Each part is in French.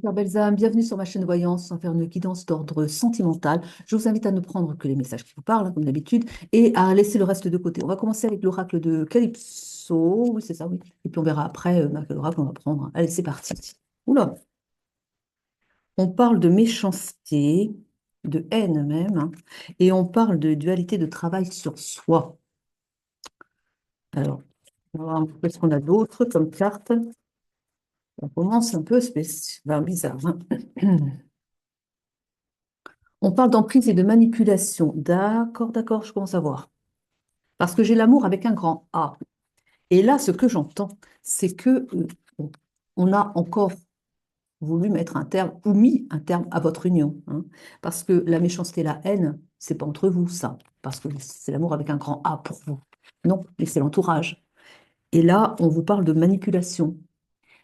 chères belles âmes, bienvenue sur ma chaîne de voyance sans faire une guidance d'ordre sentimental. Je vous invite à ne prendre que les messages qui vous parlent, hein, comme d'habitude, et à laisser le reste de côté. On va commencer avec l'oracle de Calypso. Oui, c'est ça, oui. Et puis on verra après quel oracle on va prendre, hein. Allez, c'est parti. Oula, on parle de méchanceté, de haine même, hein, et on parle de dualité de travail sur soi. Alors, on va voir qu'est-ce qu'on a d'autre comme carte. On commence un peu bizarre, hein. On parle d'emprise et de manipulation. D'accord, d'accord, je commence à voir. Parce que j'ai l'amour avec un grand A. Et là, ce que j'entends, c'est que on a encore voulu mettre un terme ou mis un terme à votre union, hein. Parce que la méchanceté, la haine, c'est pas entre vous, ça. Parce que c'est l'amour avec un grand A pour vous. Non, mais c'est l'entourage. Et là, on vous parle de manipulation.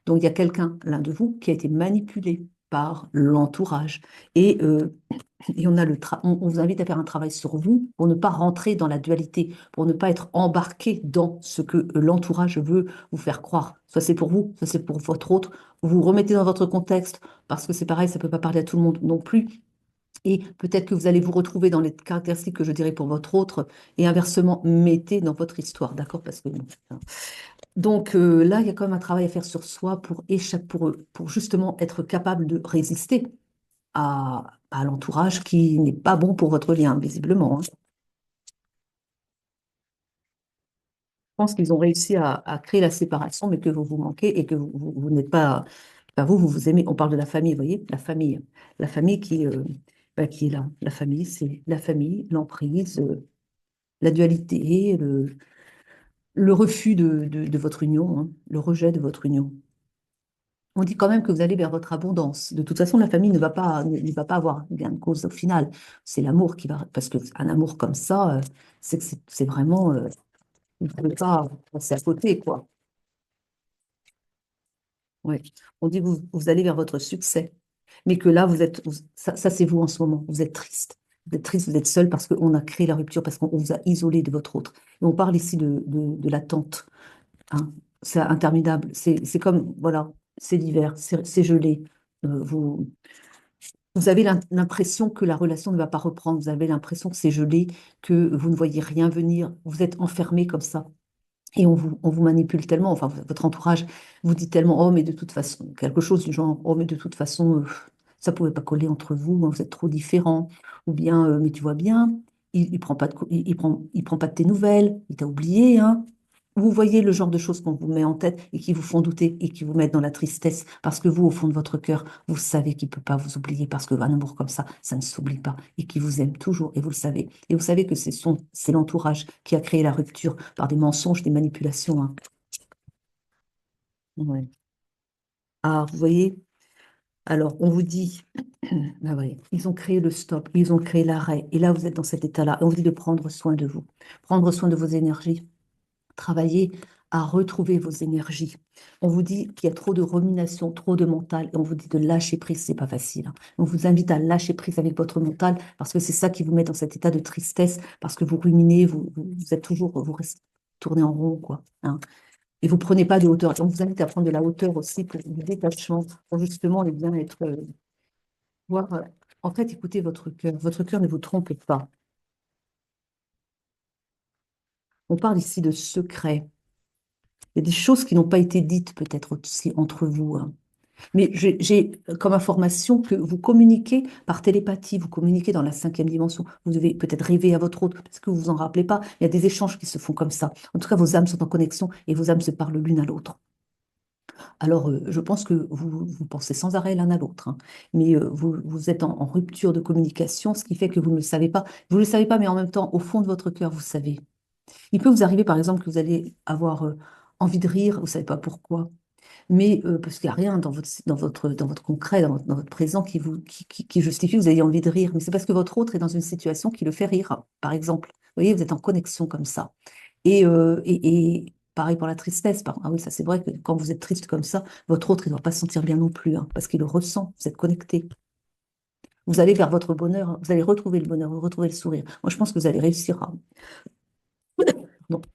Donc, il y a quelqu'un, l'un de vous, qui a été manipulé par l'entourage. Et on vous invite à faire un travail sur vous pour ne pas rentrer dans la dualité, pour ne pas être embarqué dans ce que l'entourage veut vous faire croire. Soit c'est pour vous, soit c'est pour votre autre. Vous vous remettez dans votre contexte, parce que c'est pareil, ça ne peut pas parler à tout le monde non plus. Et peut-être que vous allez vous retrouver dans les caractéristiques que je dirais pour votre autre, et inversement, mettez dans votre histoire, d'accord? Parce que donc là, il y a quand même un travail à faire sur soi pour justement être capable de résister à l'entourage qui n'est pas bon pour votre lien, visiblement, hein. Je pense qu'ils ont réussi à créer la séparation, mais que vous vous manquez et que vous n'êtes pas. Enfin, vous vous aimez. On parle de la famille, vous voyez, la famille. La famille qui est là. La famille, c'est la famille, l'emprise, la dualité, le refus de votre union, hein, le rejet de votre union. On dit quand même que vous allez vers votre abondance. De toute façon, la famille ne va pas avoir gain de cause au final. C'est l'amour qui va. Parce qu'un amour comme ça, c'est que c'est vraiment. Vous ne pouvez pas passer à côté, quoi. Ouais. On dit que vous allez vers votre succès. Mais que là, ça c'est vous en ce moment. Vous êtes triste. Vous êtes triste, vous êtes seul parce qu'on a créé la rupture, parce qu'on vous a isolé de votre autre. Et on parle ici de l'attente, hein. C'est interminable. C'est comme, voilà, c'est l'hiver, c'est gelé. Vous, Vous avez l'impression que la relation ne va pas reprendre. Vous avez l'impression que c'est gelé, que vous ne voyez rien venir. Vous êtes enfermé comme ça. Et on vous manipule tellement. Enfin, votre entourage vous dit tellement, oh, mais de toute façon, quelque chose du genre, oh, mais de toute façon, ça ne pouvait pas coller entre vous, hein, vous êtes trop différents. Ou bien, mais tu vois bien, il prend pas il prend pas de tes nouvelles, il t'a oublié, hein. Vous voyez le genre de choses qu'on vous met en tête et qui vous font douter et qui vous mettent dans la tristesse parce que vous, au fond de votre cœur, vous savez qu'il ne peut pas vous oublier parce qu'un amour comme ça ne s'oublie pas et qui vous aime toujours et vous le savez. Et vous savez que c'est l'entourage qui a créé la rupture par des mensonges, des manipulations, hein. Ouais. Ah, vous voyez, alors on vous dit, ah ouais, ils ont créé le stop, ils ont créé l'arrêt et là vous êtes dans cet état-là et on vous dit de prendre soin de vous, prendre soin de vos énergies. Travailler à retrouver vos énergies. On vous dit qu'il y a trop de rumination, trop de mental, et on vous dit de lâcher prise, c'est pas facile, hein. On vous invite à lâcher prise avec votre mental, parce que c'est ça qui vous met dans cet état de tristesse, parce que vous ruminez, vous êtes toujours, vous restez tourné en rond, quoi, hein. Et vous prenez pas de hauteur. On vous invite à prendre de la hauteur aussi pour du détachement, pour justement les bien être, voir, en fait, écoutez votre cœur. Votre cœur ne vous trompe pas. On parle ici de secrets. Il y a des choses qui n'ont pas été dites peut-être aussi entre vous, hein. Mais j'ai comme information que vous communiquez par télépathie, vous communiquez dans la cinquième dimension. Vous devez peut-être rêver à votre autre, parce que vous vous en rappelez pas. Il y a des échanges qui se font comme ça. En tout cas, vos âmes sont en connexion et vos âmes se parlent l'une à l'autre. Alors, je pense que vous pensez sans arrêt l'un à l'autre, hein. Mais vous êtes en rupture de communication, ce qui fait que vous ne le savez pas. Vous ne le savez pas, mais en même temps, au fond de votre cœur, vous savez. Il peut vous arriver, par exemple, que vous allez avoir envie de rire, vous ne savez pas pourquoi. Mais parce qu'il n'y a rien dans votre concret, dans votre présent qui justifie que vous ayez envie de rire. Mais c'est parce que votre autre est dans une situation qui le fait rire, par exemple. Vous voyez, vous êtes en connexion comme ça. Et pareil pour la tristesse. Ah oui, ça c'est vrai que quand vous êtes triste comme ça, votre autre, il ne doit pas se sentir bien non plus, hein, parce qu'il le ressent. Vous êtes connecté. Vous allez vers votre bonheur, hein, vous allez retrouver le bonheur, vous retrouver le sourire. Moi, je pense que vous allez réussir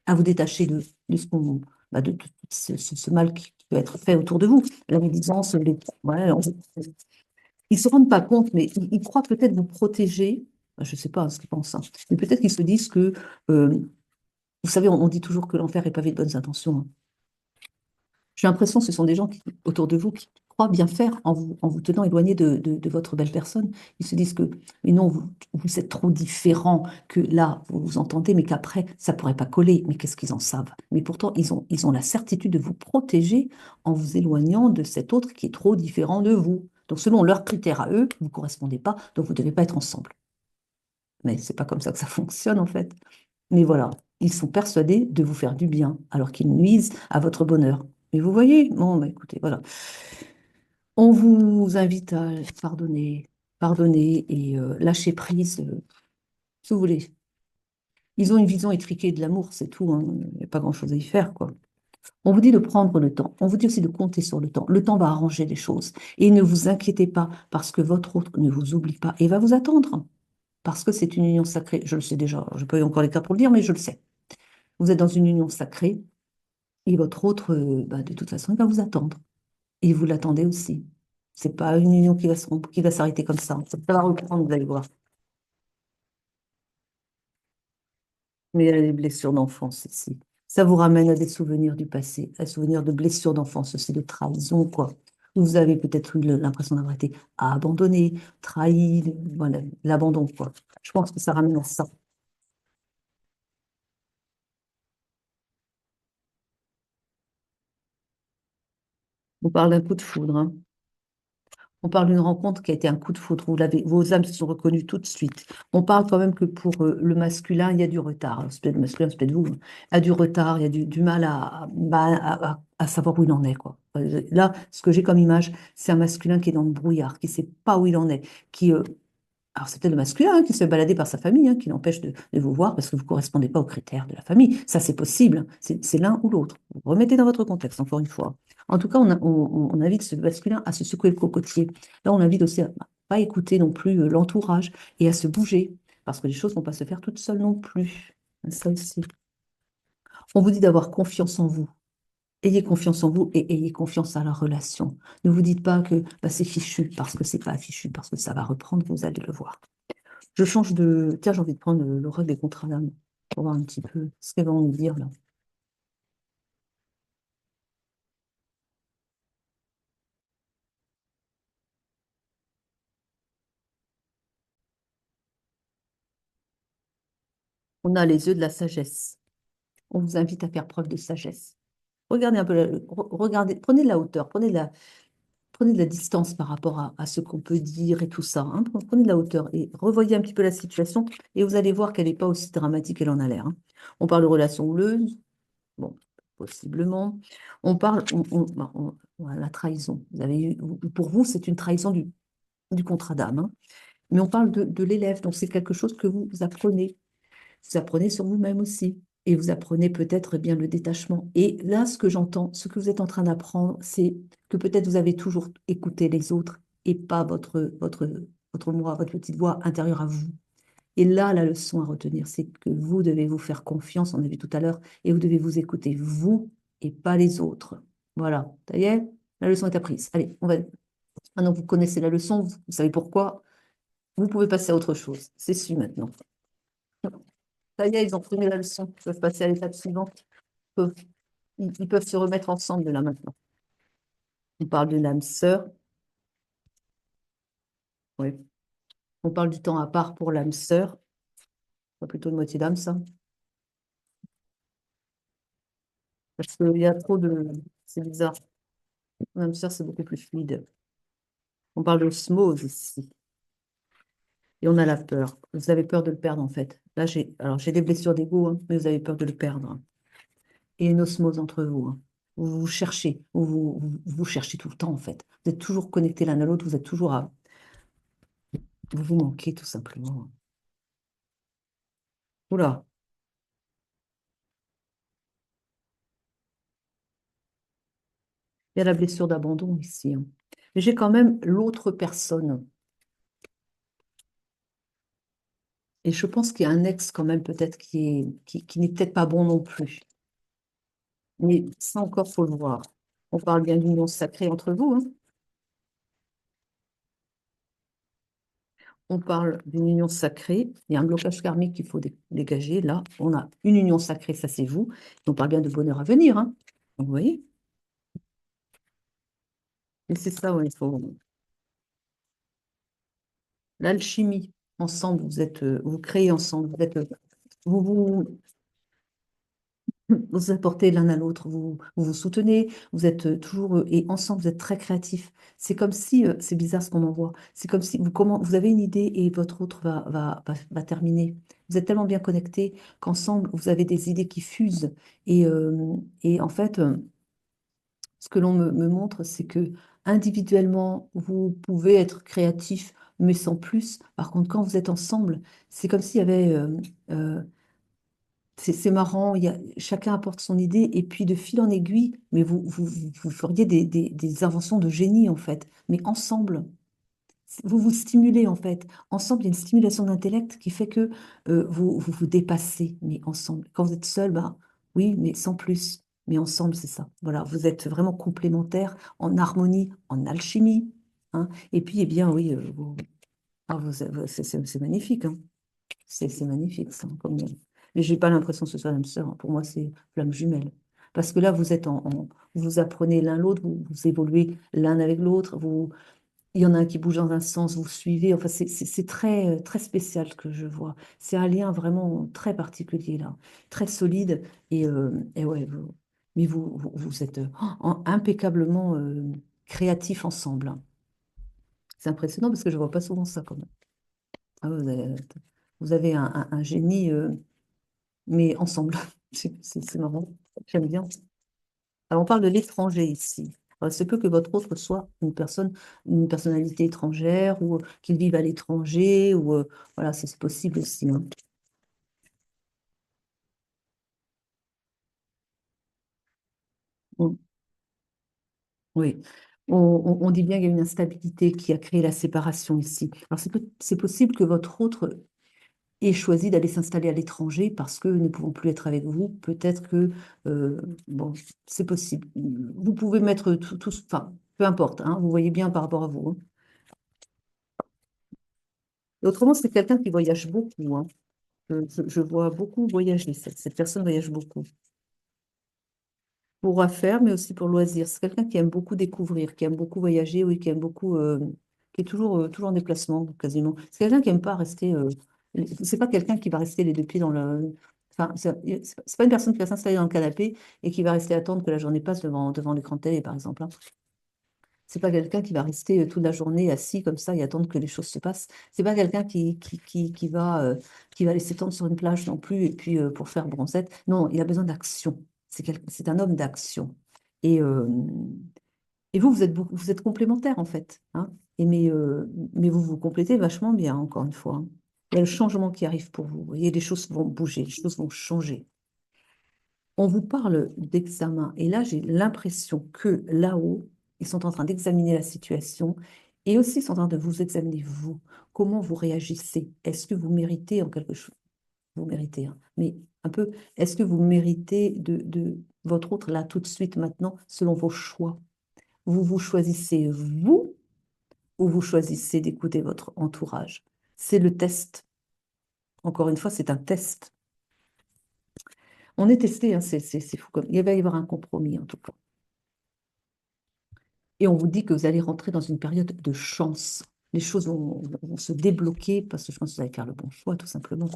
à vous détacher de ce qu'on, de ce mal peut être fait autour de vous. La médisance, voilà, ils ne se rendent pas compte, mais ils croient peut-être vous protéger. Je ne sais pas ce qu'ils pensent, hein. Mais peut-être qu'ils se disent que, euh, vous savez, on dit toujours que l'enfer est pavé de bonnes intentions, hein. J'ai l'impression que ce sont des gens autour de vous qui croient bien faire en vous tenant éloigné de votre belle personne. Ils se disent que, mais non, vous êtes trop différent, que là, vous vous entendez, mais qu'après, ça ne pourrait pas coller. Mais qu'est-ce qu'ils en savent? Mais pourtant, ils ont la certitude de vous protéger en vous éloignant de cet autre qui est trop différent de vous. Donc, selon leurs critères à eux, vous ne correspondez pas, donc vous ne devez pas être ensemble. Mais c'est pas comme ça que ça fonctionne, en fait. Mais voilà, ils sont persuadés de vous faire du bien, alors qu'ils nuisent à votre bonheur. Mais vous voyez, bon, bah, écoutez, voilà. On vous invite à pardonner, pardonner et lâcher prise, si vous voulez. Ils ont une vision étriquée de l'amour, c'est tout, hein. Il n'y a pas grand-chose à y faire, quoi. On vous dit de prendre le temps. On vous dit aussi de compter sur le temps. Le temps va arranger les choses. Et ne vous inquiétez pas, parce que votre autre ne vous oublie pas et va vous attendre. Parce que c'est une union sacrée. Je le sais déjà. Je n'ai pas eu encore les cas pour le dire, mais je le sais. Vous êtes dans une union sacrée. Et votre autre, bah, de toute façon, il va vous attendre. Et vous l'attendez aussi. C'est pas une union qui va s'arrêter comme ça. Ça va reprendre, vous allez voir. Mais il y a des blessures d'enfance ici. Ça vous ramène à des souvenirs du passé, à des souvenirs de blessures d'enfance aussi, de trahison, quoi. Vous avez peut-être eu l'impression d'avoir été abandonné, trahi, voilà, l'abandon, quoi. Je pense que ça ramène à ça. On parle d'un coup de foudre, hein. On parle d'une rencontre qui a été un coup de foudre. Vos âmes se sont reconnues tout de suite. On parle quand même que pour le masculin, il y a du retard. C'est peut-être le masculin, c'est peut-être vous, hein. Il y a du retard, il y a du mal à savoir où il en est, quoi. Là, ce que j'ai comme image, c'est un masculin qui est dans le brouillard, qui ne sait pas où il en est, qui, alors, c'est peut-être le masculin, hein, qui se fait balader par sa famille, hein, qui l'empêche de vous voir parce que vous ne correspondez pas aux critères de la famille. Ça, c'est possible, hein. C'est l'un ou l'autre. Vous remettez dans votre contexte, encore une fois. En tout cas, on invite ce masculin à se secouer le cocotier. Là, on invite aussi à ne pas écouter non plus l'entourage et à se bouger parce que les choses ne vont pas se faire toutes seules non plus. Ça aussi. On vous dit d'avoir confiance en vous. Ayez confiance en vous et ayez confiance à la relation. Ne vous dites pas que bah, c'est fichu parce que c'est pas fichu, parce que ça va reprendre, vous allez le voir. Je change de... Tiens, j'ai envie de prendre le rôle des contrats d'âme pour voir un petit peu ce qu'elles vont nous dire là. On a les yeux de la sagesse. On vous invite à faire preuve de sagesse. Regardez un peu, regardez, prenez de la distance par rapport à ce qu'on peut dire et tout ça, hein. Prenez de la hauteur et revoyez un petit peu la situation et vous allez voir qu'elle n'est pas aussi dramatique qu'elle en a l'air, hein. On parle de relations houleuses, bon, possiblement. On parle, la trahison. Pour vous, c'est une trahison du contrat d'âme, hein. Mais on parle de l'élève, donc c'est quelque chose que vous apprenez. Vous apprenez sur vous-même aussi. Et vous apprenez peut-être bien le détachement. Et là, ce que j'entends, ce que vous êtes en train d'apprendre, c'est que peut-être vous avez toujours écouté les autres et pas votre moi, votre petite voix intérieure à vous. Et là, la leçon à retenir, c'est que vous devez vous faire confiance, on a vu tout à l'heure, et vous devez vous écouter, vous et pas les autres. Voilà, ça y est, la leçon est apprise. Allez, maintenant que vous connaissez la leçon, vous savez pourquoi, vous pouvez passer à autre chose. C'est su maintenant. Ça y est, ils ont pris la leçon. Ils peuvent passer à l'étape suivante. Ils peuvent, ils peuvent se remettre ensemble de là maintenant. On parle de l'âme sœur. Oui. On parle du temps à part pour l'âme sœur. Pas plutôt une moitié d'âme, ça. Parce qu'il y a trop de... C'est bizarre. L'âme sœur, c'est beaucoup plus fluide. On parle d'osmose ici. Et on a la peur. Vous avez peur de le perdre, en fait. Là, j'ai des blessures d'ego, hein, mais vous avez peur de le perdre. Et une osmose entre vous, hein. Vous vous cherchez. Vous cherchez tout le temps, en fait. Vous êtes toujours connectés l'un à l'autre. Vous êtes toujours à... Vous vous manquez, tout simplement. Oula, il y a la blessure d'abandon ici, hein. Mais j'ai quand même l'autre personne. Et je pense qu'il y a un ex quand même peut-être qui n'est peut-être pas bon non plus. Mais ça encore, faut le voir. On parle bien d'union sacrée entre vous, hein. On parle d'une union sacrée. Il y a un blocage karmique qu'il faut dégager. Là, on a une union sacrée, ça c'est vous. Et on parle bien de bonheur à venir, hein. Donc, vous voyez? Et c'est ça, ouais, il faut l'alchimie. Ensemble, vous créez ensemble. Vous vous apportez l'un à l'autre, vous vous soutenez, vous êtes toujours, et ensemble, vous êtes très créatifs. C'est comme si, c'est bizarre ce qu'on en voit, c'est comme si vous avez une idée et votre autre va terminer. Vous êtes tellement bien connectés qu'ensemble, vous avez des idées qui fusent. Et en fait, ce que l'on me montre, c'est que individuellement, vous pouvez être créatif, mais sans plus. Par contre, quand vous êtes ensemble, c'est comme s'il y avait... euh, c'est marrant, chacun apporte son idée et puis de fil en aiguille, mais vous feriez des inventions de génie en fait, mais ensemble. Vous vous stimulez en fait. Ensemble, il y a une stimulation d'intellect qui fait que vous dépassez, mais ensemble. Quand vous êtes seul, bah oui, mais sans plus. Mais ensemble, c'est ça. Voilà, vous êtes vraiment complémentaires, en harmonie, en alchimie, hein. Et puis, eh bien, oui, c'est magnifique, hein. C'est magnifique, ça, mais j'ai pas l'impression que ce soit l'âme sœur, hein. Pour moi, c'est flamme jumelle. Parce que là, vous apprenez l'un l'autre, vous évoluez l'un avec l'autre, il y en a un qui bouge dans un sens, vous suivez. Enfin, c'est très, très spécial que je vois. C'est un lien vraiment très particulier, là, très solide. Et ouais, mais vous êtes impeccablement créatifs ensemble, hein. C'est impressionnant parce que je vois pas souvent ça, quand même. Ah, vous avez un génie. Mais ensemble. C'est marrant, j'aime bien. Alors, on parle de l'étranger ici. Alors, c'est peu que votre autre soit une personnalité étrangère ou qu'il vive à l'étranger, ou voilà, c'est possible aussi, hein. On- oui. On dit bien qu'il y a une instabilité qui a créé la séparation ici. Alors, c'est possible que votre autre ait choisi d'aller s'installer à l'étranger parce que ne pouvant plus être avec vous, peut-être que, bon, c'est possible. Vous pouvez mettre tout, enfin, peu importe, hein, vous voyez bien par rapport à vous, hein. Et autrement, c'est quelqu'un qui voyage beaucoup, hein. Je vois beaucoup voyager. Cette personne voyage beaucoup. Pour affaires, mais aussi pour loisirs. C'est quelqu'un qui aime beaucoup découvrir, qui aime beaucoup voyager, oui, qui aime beaucoup, qui est toujours en déplacement, quasiment. C'est quelqu'un qui aime pas rester. C'est pas quelqu'un qui va rester les deux pieds dans le. Enfin, c'est pas une personne qui va s'installer dans le canapé et qui va rester attendre que la journée passe devant l'écran de télé, par exemple, hein. C'est pas quelqu'un qui va rester toute la journée assis comme ça et attendre que les choses se passent. C'est pas quelqu'un qui va laisser tendre sur une plage non plus et puis pour faire bronzette. Non, il a besoin d'action. C'est un homme d'action. Et, euh, et vous êtes complémentaires en fait, hein. Mais vous vous complétez vachement bien, encore une fois, hein. Il y a le changement qui arrive pour vous. Vous voyez, les choses vont bouger, les choses vont changer. On vous parle d'examen et là, j'ai l'impression que là-haut, ils sont en train d'examiner la situation et aussi ils sont en train de vous examiner, vous. Comment vous réagissez? Est-ce que vous méritez en quelque chose? Vous méritez, hein, mais un peu, est-ce que vous méritez de votre autre là tout de suite maintenant, selon vos choix? Vous vous choisissez vous ou vous choisissez d'écouter votre entourage? C'est le test. Encore une fois, c'est un test. On est testé, hein, c'est fou comme. Il va y avoir un compromis en tout cas. Et on vous dit que vous allez rentrer dans une période de chance. Les choses vont se débloquer parce que je pense que vous allez faire le bon choix, tout simplement.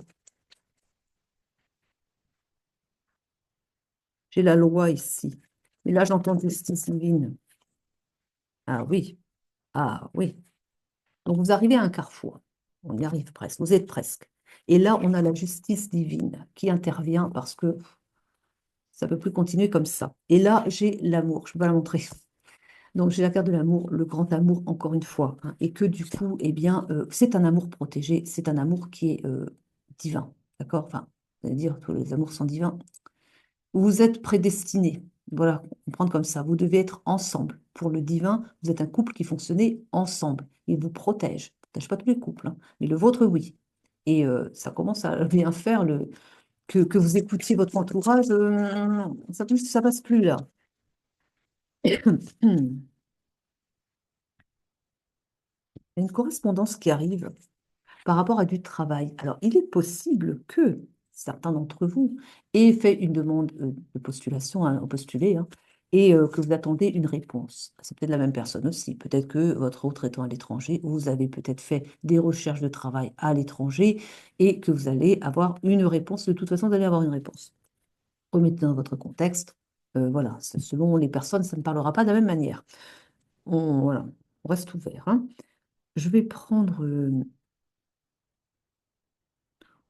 J'ai la loi ici. Mais là, j'entends justice divine. Ah oui, ah oui. Donc, vous arrivez à un carrefour. On y arrive presque, vous êtes presque. Et là, on a la justice divine qui intervient parce que ça ne peut plus continuer comme ça. Et là, j'ai l'amour. Je ne peux pas la montrer. Donc, j'ai la carte de l'amour, le grand amour, encore une fois, hein. Et que du coup, eh bien, c'est un amour protégé, c'est un amour qui est divin. D'accord? Enfin, vous allez dire, tous les amours sont divins. Vous êtes prédestinés. Voilà, comprendre comme ça. Vous devez être ensemble. Pour le divin, vous êtes un couple qui fonctionnait ensemble. Il vous protège. Il ne protège pas tous les couples, hein, mais le vôtre, oui. Et ça commence à bien faire que vous écoutiez votre entourage. Ça passe plus là. Il y a une correspondance qui arrive par rapport à du travail. Alors, il est possible que certains d'entre vous aient fait une demande de postulation, hein, postulé, hein, et que vous attendez une réponse. C'est peut-être la même personne aussi. Peut-être que votre autre étant à l'étranger, vous avez peut-être fait des recherches de travail à l'étranger et que vous allez avoir une réponse. De toute façon, vous allez avoir une réponse. Remettez dans votre contexte. Voilà, selon les personnes, ça ne parlera pas de la même manière. Voilà, on reste ouvert, hein. Je vais prendre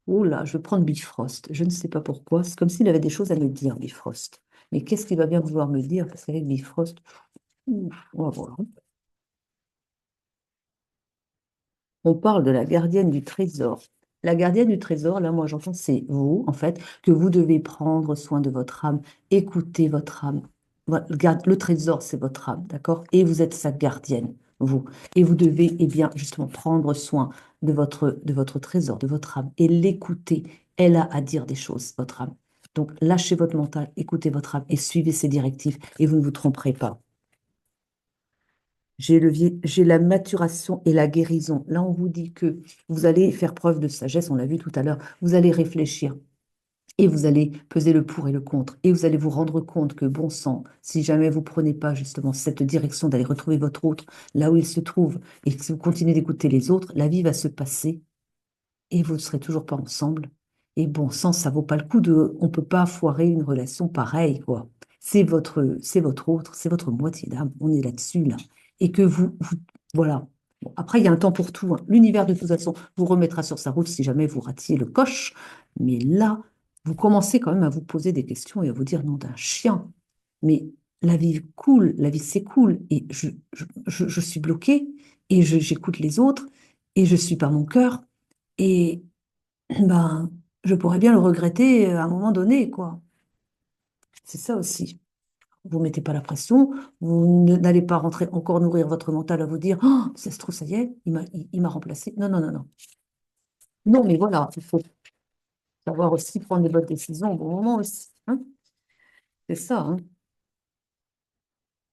oh là, je vais prendre Bifrost. Je ne sais pas pourquoi. C'est comme s'il avait des choses à me dire, Bifrost. Mais qu'est-ce qu'il va bien vouloir me dire? Parce qu'avec Bifrost, ouf, on va voir. On parle de la gardienne du trésor. La gardienne du trésor, là, moi, j'entends, c'est vous, en fait, que vous devez prendre soin de votre âme, écouter votre âme. Le trésor, c'est votre âme, d'accord? Et vous êtes sa gardienne, vous. Et vous devez, eh bien, justement, prendre soin de votre trésor, de votre âme, et l'écouter. Elle a à dire des choses, votre âme. Donc, lâchez votre mental, écoutez votre âme et suivez ses directives, et vous ne vous tromperez pas. J'ai la maturation et la guérison. Là, on vous dit que vous allez faire preuve de sagesse, on l'a vu tout à l'heure, vous allez réfléchir et vous allez peser le pour et le contre. Et vous allez vous rendre compte que, bon sang, si jamais vous prenez pas justement cette direction d'aller retrouver votre autre là où il se trouve et que si vous continuez d'écouter les autres, la vie va se passer et vous ne serez toujours pas ensemble. Et bon sang, ça vaut pas le coup de... On peut pas foirer une relation pareille, quoi. C'est votre autre, c'est votre moitié d'âme. On est là-dessus, là. Et que voilà. Bon, après, il y a un temps pour tout, hein. L'univers, de toute façon, vous remettra sur sa route si jamais vous ratiez le coche. Mais là, vous commencez quand même à vous poser des questions et à vous dire, non, d'un chien. Mais la vie coule, la vie s'écoule. Et je suis bloquée et j'écoute les autres et je suis par mon cœur. Et ben, je pourrais bien le regretter à un moment donné, quoi. C'est ça aussi. Vous ne mettez pas la pression, n'allez pas rentrer encore nourrir votre mental à vous dire, oh, ça se trouve, ça y est, il m'a remplacé. Non, non, non, non. Non, mais voilà, il faut savoir aussi prendre les bonnes décisions au bon moment aussi, hein. C'est ça, hein.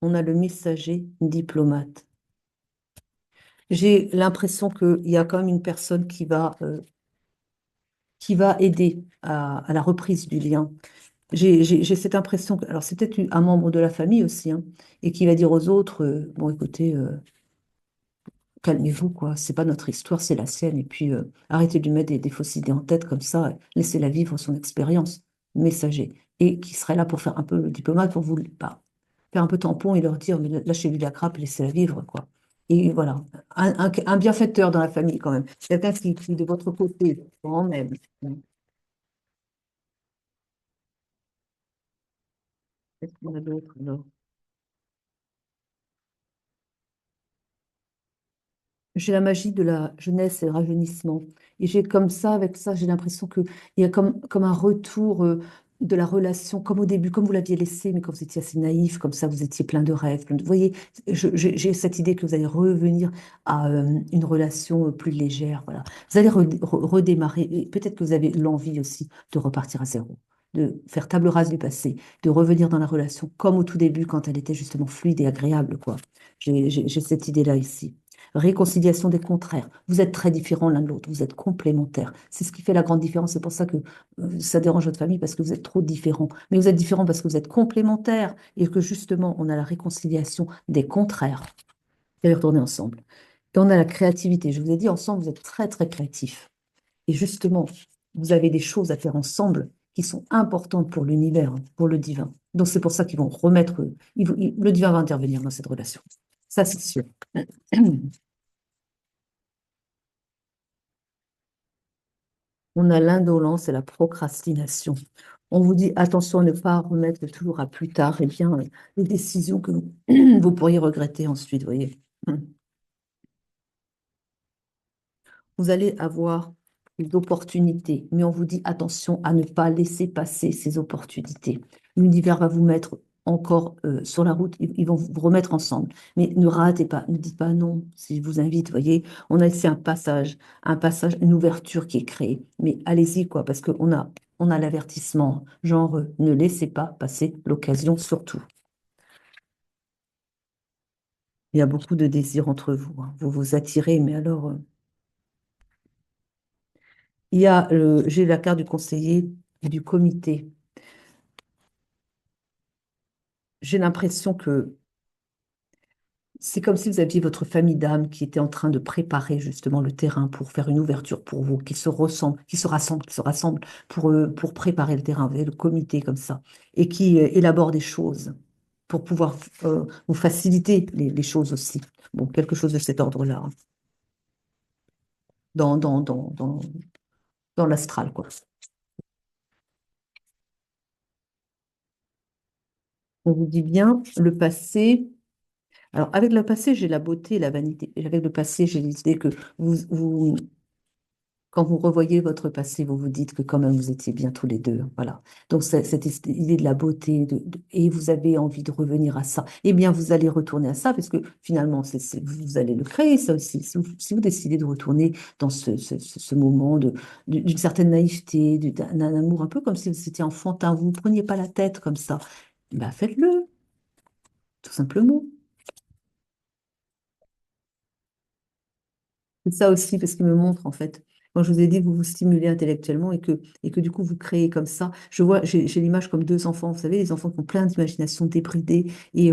On a le messager diplomate. J'ai l'impression qu'il y a quand même une personne qui va aider à la reprise du lien. J'ai cette impression que, alors c'est peut-être un membre de la famille aussi, hein, et qui va dire aux autres, bon écoutez, calmez-vous, quoi, c'est pas notre histoire, c'est la sienne, et puis arrêtez de lui mettre des fausses idées en tête comme ça, laissez-la vivre son expérience, messager, et qui serait là pour faire un peu le diplomate, pour vous bah, faire un peu tampon et leur dire, mais lâchez-lui la grappe, laissez-la vivre, quoi. Et voilà, un bienfaiteur dans la famille quand même, quelqu'un qui de votre côté, quand même. Qu'est-ce qu'on a d'autre alors? J'ai la magie de la jeunesse et le rajeunissement. Et j'ai comme ça, avec ça, j'ai l'impression qu'il y a comme un retour de la relation, comme au début, comme vous l'aviez laissé, mais quand vous étiez assez naïf, comme ça, vous étiez plein de rêves. Vous voyez, j'ai cette idée que vous allez revenir à une relation plus légère. Voilà. Vous allez redémarrer. Et peut-être que vous avez l'envie aussi de repartir à zéro, de faire table rase du passé, de revenir dans la relation comme au tout début, quand elle était justement fluide et agréable, quoi. J'ai cette idée-là ici. Réconciliation des contraires. Vous êtes très différents l'un de l'autre, vous êtes complémentaires. C'est ce qui fait la grande différence. C'est pour ça que ça dérange votre famille, parce que vous êtes trop différents. Mais vous êtes différents parce que vous êtes complémentaires et que justement, on a la réconciliation des contraires. Et retourner ensemble. Et on a la créativité. Je vous ai dit, ensemble, vous êtes très, très créatifs. Et justement, vous avez des choses à faire ensemble qui sont importantes pour l'univers, hein, pour le divin. Donc c'est pour ça qu'ils vont remettre, le divin va intervenir dans cette relation. Ça, c'est sûr. On a l'indolence et la procrastination. On vous dit attention à ne pas remettre toujours à plus tard, eh bien, les décisions que vous pourriez regretter ensuite, voyez. Vous allez avoir des opportunités, mais on vous dit attention à ne pas laisser passer ces opportunités. L'univers va vous mettre encore sur la route, ils vont vous remettre ensemble. Mais ne ratez pas, ne dites pas non si je vous invite, voyez. On a ici un passage, une ouverture qui est créée. Mais allez-y, quoi, parce on a l'avertissement, genre, ne laissez pas passer l'occasion surtout. Il y a beaucoup de désirs entre vous, hein. Vous vous attirez, mais alors, il y a, j'ai la carte du conseiller et du comité. J'ai l'impression que c'est comme si vous aviez votre famille d'âmes qui était en train de préparer justement le terrain pour faire une ouverture pour vous, qui se ressemblent, qui se rassemblent pour préparer le terrain. Vous avez le comité comme ça, et qui élabore des choses pour pouvoir vous faciliter les choses aussi. Bon, quelque chose de cet ordre-là, hein, dans, dans, dans, dans, dans l'astral, quoi. On vous dit bien, le passé. Alors, avec le passé, j'ai la beauté et la vanité. Et avec le passé, j'ai l'idée que quand vous revoyez votre passé, vous vous dites que quand même vous étiez bien tous les deux, hein. Voilà. Donc cette idée de la beauté, et vous avez envie de revenir à ça, eh bien vous allez retourner à ça, parce que finalement, vous allez le créer, ça aussi. Si vous décidez de retourner dans ce moment d'une certaine naïveté, d'un amour, un peu comme si vous étiez enfantin, vous ne preniez pas la tête comme ça, ben faites-le, tout simplement. C'est ça aussi, parce qu'il me montre, en fait, quand je vous ai dit que vous vous stimulez intellectuellement et que du coup, vous créez comme ça. J'ai l'image comme deux enfants, vous savez, les enfants qui ont plein d'imagination débridée et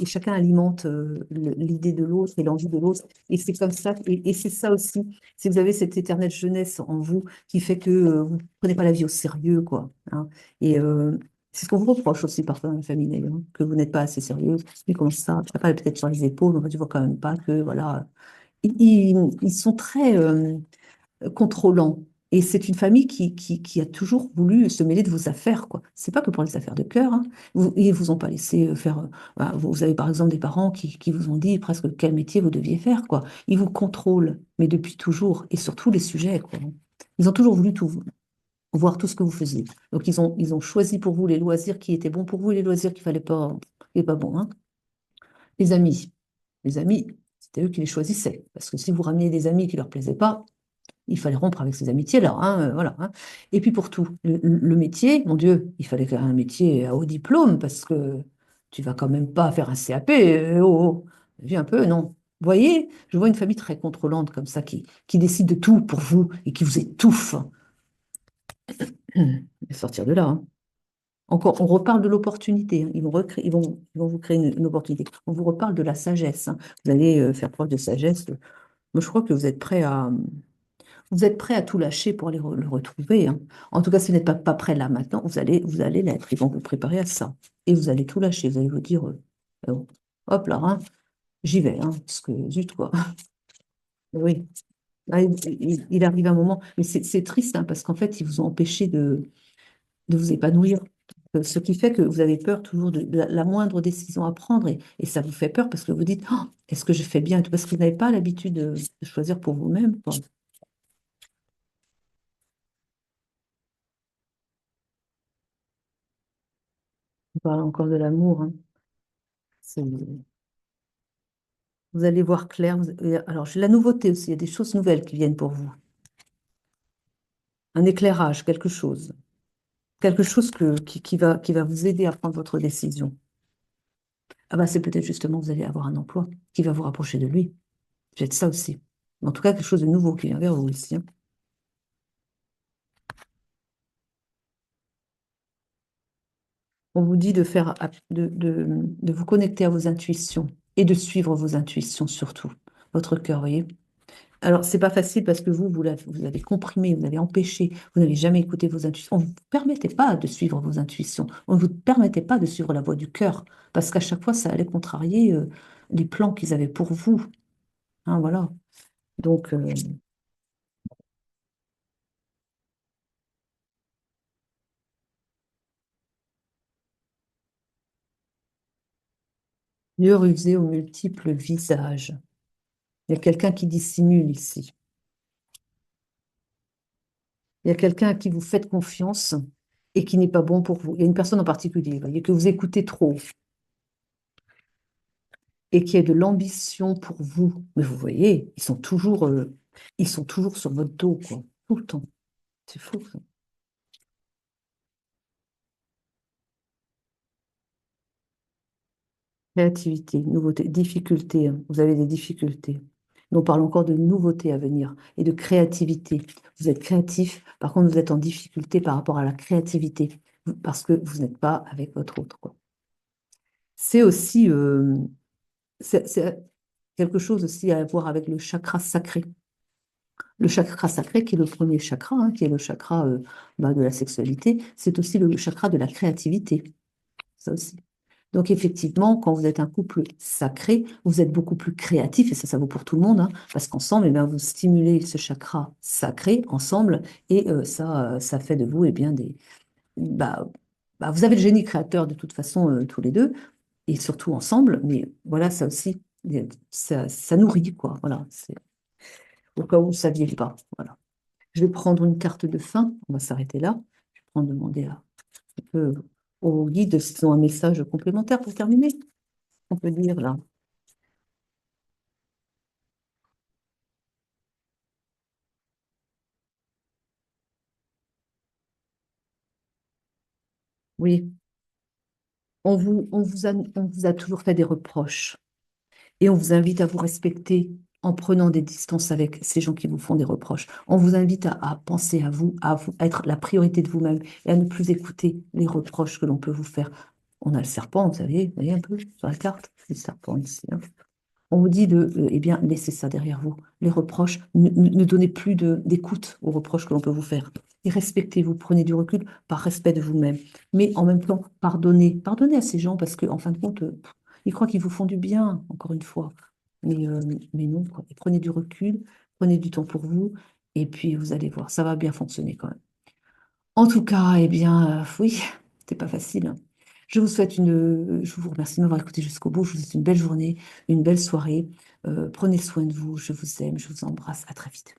chacun alimente l'idée de l'autre et l'envie de l'autre. Et c'est comme ça, et c'est ça aussi. Si vous avez cette éternelle jeunesse en vous qui fait que vous ne prenez pas la vie au sérieux, quoi, hein. Et c'est ce qu'on vous reproche aussi parfois dans la famille, d'ailleurs, hein, que vous n'êtes pas assez sérieuse. Mais comment ça? Tu n'as pas peut-être sur les épaules, on va dire quand même pas que, voilà ils sont très contrôlants. Et c'est une famille qui a toujours voulu se mêler de vos affaires, quoi. C'est pas que pour les affaires de cœur, hein. Ils vous ont pas laissé faire. Voilà, vous avez par exemple des parents qui vous ont dit presque quel métier vous deviez faire, quoi. Ils vous contrôlent, mais depuis toujours, et sur tous les sujets, quoi. Ils ont toujours voulu tout voir tout ce que vous faisiez. Donc ils ont choisi pour vous les loisirs qui étaient bons pour vous et les loisirs qu'il fallait pas, qui pas bons, hein. Les amis. Les amis, c'était eux qui les choisissaient. Parce que si vous rameniez des amis qui ne leur plaisaient pas, il fallait rompre avec ces amitiés-là, hein, voilà, hein. Et puis pour tout, le métier, mon Dieu, il fallait faire un métier à haut diplôme parce que tu vas quand même pas faire un CAP. Oh, oh. Vu un peu, non. Vous voyez, je vois une famille très contrôlante comme ça qui décide de tout pour vous et qui vous étouffe. Et sortir de là, hein. Encore, on reparle de l'opportunité, hein. Ils vont vous créer une opportunité. On vous reparle de la sagesse, hein. Vous allez faire preuve de sagesse. Moi, je crois que vous êtes prêt à tout lâcher pour aller le retrouver, hein. En tout cas, si vous n'êtes pas prêt là maintenant, vous allez l'être. Ils vont vous préparer à ça. Et vous allez tout lâcher. Vous allez vous dire, oh, hop là, hein, j'y vais, hein, parce que zut, quoi. Oui. Ah, il arrive un moment, mais c'est triste, hein, parce qu'en fait, ils vous ont empêché de vous épanouir. Ce qui fait que vous avez peur toujours de la moindre décision à prendre et ça vous fait peur parce que vous dites, oh, est-ce que je fais bien et tout parce que vous n'avez pas l'habitude de choisir pour vous-même, quoi. On parle encore de l'amour, hein. Vous allez voir clair. Alors, j'ai la nouveauté aussi. Il y a des choses nouvelles qui viennent pour vous. Un éclairage, quelque chose. Quelque chose qui va vous aider à prendre votre décision. Ah bah, c'est peut-être justement, vous allez avoir un emploi qui va vous rapprocher de lui. J'ai de ça aussi. En tout cas, quelque chose de nouveau qui vient vers vous ici, hein. On vous dit de faire, de vous connecter à vos intuitions et de suivre vos intuitions surtout. Votre cœur, voyez. Alors, c'est pas facile parce que vous avez comprimé, vous avez empêché, vous n'avez jamais écouté vos intuitions. On ne vous permettait pas de suivre vos intuitions. On ne vous permettait pas de suivre la voie du cœur parce qu'à chaque fois, ça allait contrarier les plans qu'ils avaient pour vous, hein, voilà. Donc, Dieu rusé aux multiples visages. Il y a quelqu'un qui dissimule ici. Il y a quelqu'un à qui vous faites confiance et qui n'est pas bon pour vous. Il y a une personne en particulier, vous voyez, que vous écoutez trop et qui a de l'ambition pour vous. Mais vous voyez, ils sont toujours sur votre dos, quoi, tout le temps. C'est fou, ça. Créativité, nouveauté, difficulté, hein. Vous avez des difficultés. Nous parlons encore de nouveautés à venir et de créativité. Vous êtes créatif, par contre, vous êtes en difficulté par rapport à la créativité, parce que vous n'êtes pas avec votre autre, quoi. C'est aussi c'est quelque chose aussi à voir avec le chakra sacré. Le chakra sacré, qui est le premier chakra, hein, qui est le chakra de la sexualité, c'est aussi le chakra de la créativité. Ça aussi. Donc effectivement, quand vous êtes un couple sacré, vous êtes beaucoup plus créatif, et ça vaut pour tout le monde, hein, parce qu'ensemble, eh bien, vous stimulez ce chakra sacré ensemble, et ça fait de vous, eh bien, bah, vous avez le génie créateur de toute façon, tous les deux, et surtout ensemble, mais voilà, ça aussi, ça nourrit, quoi. Voilà, c'est au cas où vous ne saviez pas. Voilà. Je vais prendre une carte de fin, on va s'arrêter là. Je vais prendre demander au guide s'ils ont un message complémentaire pour terminer. On peut dire là. Oui, on vous a toujours fait des reproches et on vous invite à vous respecter en prenant des distances avec ces gens qui vous font des reproches. On vous invite à penser à être la priorité de vous-même et à ne plus écouter les reproches que l'on peut vous faire. On a le serpent, vous voyez un peu sur la carte, le serpent ici, hein. On vous dit eh bien, laissez ça derrière vous. Les reproches, ne donnez plus d'écoute aux reproches que l'on peut vous faire. Et respectez-vous, prenez du recul par respect de vous-même. Mais en même temps, pardonnez. Pardonnez à ces gens parce qu'en fin de compte, ils croient qu'ils vous font du bien, encore une fois. Mais non, quoi. Et prenez du recul, prenez du temps pour vous, et puis vous allez voir, ça va bien fonctionner quand même. En tout cas, eh bien, oui, c'est pas facile, hein. Je vous remercie de m'avoir écouté jusqu'au bout. Je vous souhaite une belle journée, une belle soirée. Prenez soin de vous. Je vous aime, je vous embrasse. À très vite.